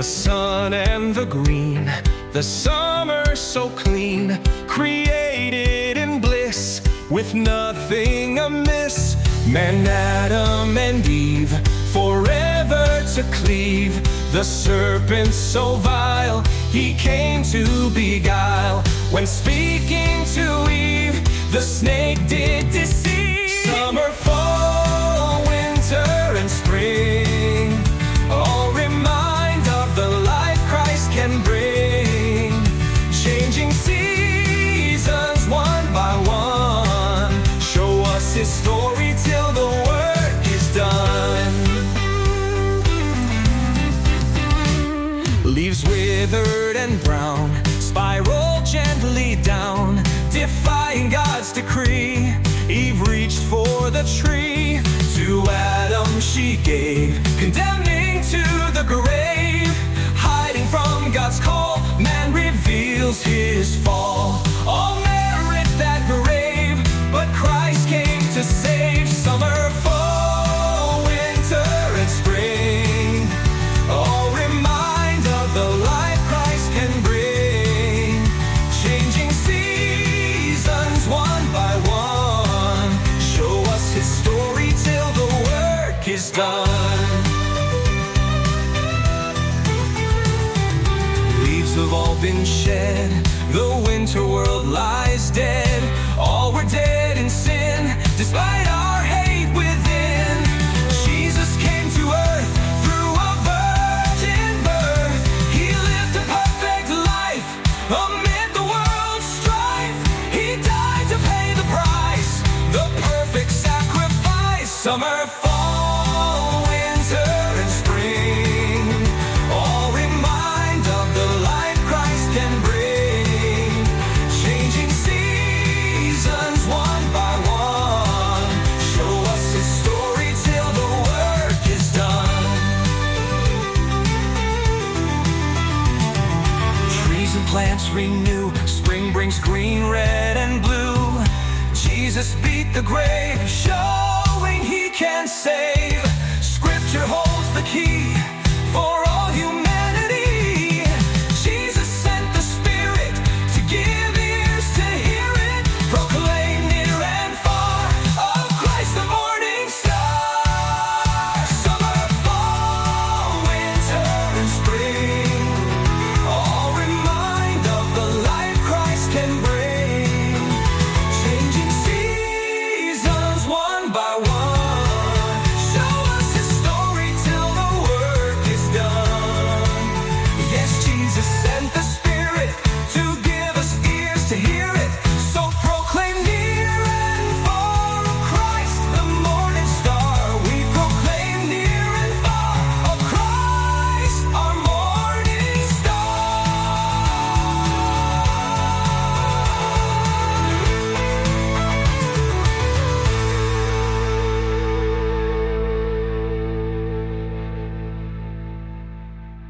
The sun and the green, the summer so clean, created in bliss, with nothing amiss. Man, Adam and Eve, forever to cleave. The serpent so vile, he came to beguile. When speaking to Eve, the snake did deceive. Summer, fall, winter, and spring all remind of the life Christ can bring. Changing seasons one by one, show us his story till the work is done. Leaves withered and brown, spiral gently down, defying God's decree. Eve reached for the tree, to Adam she gave, condemning to the grave. Hiding from God's call, man reveals his fall. All merit that grave, but Christ came to save. Summer, fall, winter, and spring all remind of the life Christ can bring. Changing seasons one by one, show us his story till the work is done. Leaves have all been shed, the winter world lies dead. All were dead in sin, despite our hate within. Jesus came to earth through a virgin birth. He lived a perfect life amid the world's strife. He died to pay the price, the perfect sacrifice. Summer, fall, winter, and spring all remind of the life Christ can bring. Changing seasons one by one, show us his story till the work is done. Trees and plants renew, spring brings green, red, and blue. Jesus beat the grave, showing he can save. Scripture holds the key for